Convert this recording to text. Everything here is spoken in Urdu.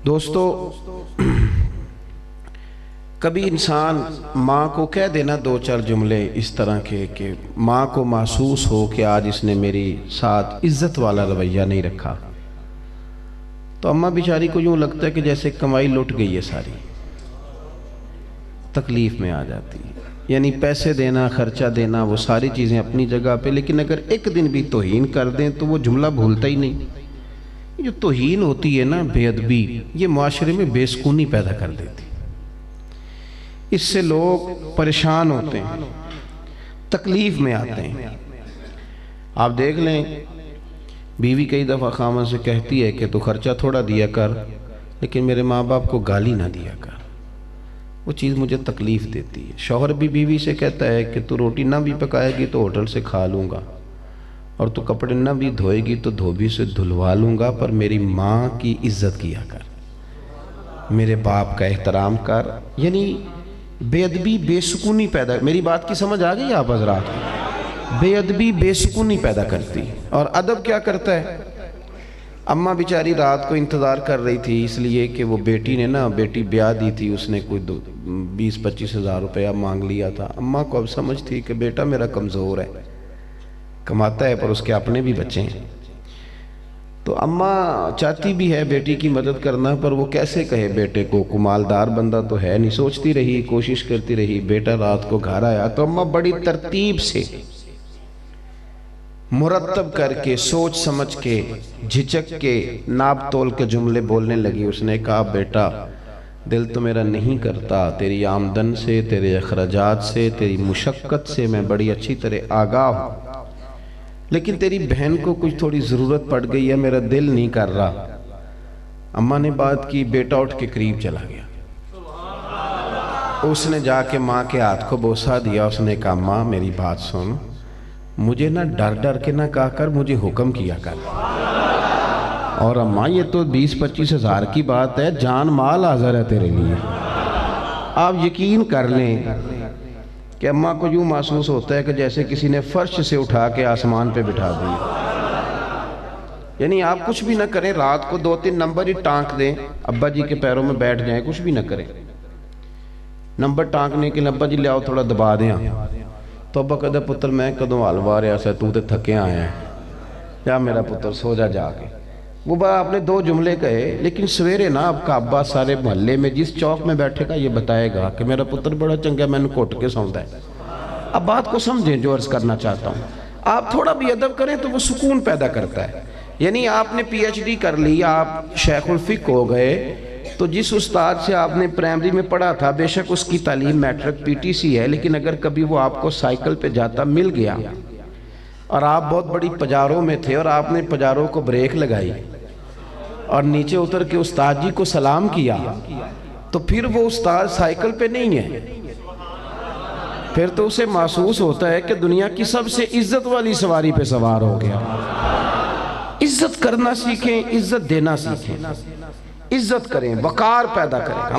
دوستو، کبھی انسان ماں کو کہہ دینا دو چار جملے اس طرح کے کہ ماں کو محسوس ہو کہ آج اس نے میری ساتھ عزت والا رویہ نہیں رکھا، تو اماں بیچاری کو یوں لگتا ہے کہ جیسے کمائی لٹ گئی ہے ساری، تکلیف میں آ جاتی ہے۔ یعنی پیسے دینا، خرچہ دینا، وہ ساری چیزیں اپنی جگہ پہ، لیکن اگر ایک دن بھی توہین کر دیں تو وہ جملہ بھولتا ہی نہیں۔ جو توہین ہوتی ہے نا، بے ادبی، یہ معاشرے میں بے سکونی پیدا کر دیتی، اس سے لوگ پریشان ہوتے ہیں، تکلیف میں آتے ہیں۔ آپ دیکھ لیں، بیوی کئی دفعہ خامن سے کہتی ہے کہ تو خرچہ تھوڑا دیا کر، لیکن میرے ماں باپ کو گالی نہ دیا کر، وہ چیز مجھے تکلیف دیتی ہے۔ شوہر بھی بیوی سے کہتا ہے کہ تو روٹی نہ بھی پکائے گی تو ہوٹل سے کھا لوں گا، اور تو کپڑے نہ بھی دھوئے گی تو دھوبی سے دھلوا لوں گا، پر میری ماں کی عزت کیا کر، میرے باپ کا احترام کر۔ یعنی بے ادبی بے سکونی پیدا، میری بات کی سمجھ آ گئی آپ حضرات؟ بے ادبی بے سکونی پیدا کرتی، اور ادب کیا کرتا ہے؟ اماں بیچاری رات کو انتظار کر رہی تھی، اس لیے کہ وہ بیٹی نے نا، بیٹی بیاہ دی تھی، اس نے کوئی 20-25 ہزار روپیہ مانگ لیا تھا۔ اماں کو اب سمجھ تھی کہ بیٹا میرا کمزور ہے، کماتا ہے پر اس کے اپنے بھی بچے ہیں، تو اماں چاہتی بھی ہے بیٹی کی مدد کرنا، پر وہ کیسے کہے بیٹے کو، کمالدار بندہ تو ہے نہیں۔ سوچتی رہی، کوشش کرتی رہی، بیٹا رات کو گھر آیا تو اماں بڑی ترتیب سے، مرتب کر کے، سوچ سمجھ کے، جھجک کے، ناپ تول کے جملے بولنے لگی۔ اس نے کہا بیٹا، دل تو میرا نہیں کرتا، تیری آمدن سے، تیرے اخراجات سے، تیری مشقت سے میں بڑی اچھی طرح آگاہ ہوں، لیکن تیری بہن کو کچھ تھوڑی ضرورت پڑ گئی ہے، میرا دل نہیں کر رہا۔ اماں نے بات کی، بیٹا اٹھ کے قریب چلا گیا، اس نے جا کے ماں کے ہاتھ کو بوسہ دیا۔ اس نے کہا ماں میری بات سن، مجھے نہ ڈر ڈر کے نہ کہا کر، مجھے حکم کیا کر۔ اور اماں یہ تو 20-25 ہزار کی بات ہے، جان مال حاضر ہے تیرے لیے۔ آپ یقین کر لیں کہ اماں کو یوں محسوس ہوتا ہے کہ جیسے کسی نے فرش سے اٹھا کے آسمان پہ بٹھا دی۔ یعنی آپ کچھ بھی نہ کریں، رات کو 2-3 نمبر ہی ٹانک دیں، ابا جی کے پیروں میں بیٹھ جائیں، کچھ بھی نہ کریں، نمبر ٹانکنے کے لیے ابا جی لے آؤ تھوڑا دبا دیں، تو ابا کہتا پتر میں کدوں حلوا رہا سا، تو تے تھکے آیا ہے، یا میرا پتر سو جا جا کے۔ وہ آپ نے 2 جملے کہے، لیکن سویرے نا آپ کا ابا سارے محلے میں جس چوک میں بیٹھے گا یہ بتائے گا کہ میرا پتر بڑا چنگا میں نے کوٹ کے سوندا ہے۔ اب بات کو سمجھیں جو عرض کرنا چاہتا ہوں، آپ تھوڑا بھی ادب کریں تو وہ سکون پیدا کرتا ہے۔ یعنی آپ نے پی ایچ ڈی کر لی، آپ شیخ الفقہ ہو گئے، تو جس استاد سے آپ نے پرائمری میں پڑھا تھا، بے شک اس کی تعلیم میٹرک PTC ہے، لیکن اگر کبھی وہ آپ کو سائیکل پہ جاتا مل گیا اور آپ بہت بڑی پجاروں میں تھے اور آپ نے پجاروں کو بریک لگائی اور نیچے اتر کے استاد جی کو سلام کیا، تو پھر وہ استاد سائیکل پہ نہیں ہے، پھر تو اسے محسوس ہوتا ہے کہ دنیا کی سب سے عزت والی سواری پہ سوار ہو گیا۔ عزت کرنا سیکھیں، عزت دینا سیکھیں، عزت کریں، وقار پیدا کریں۔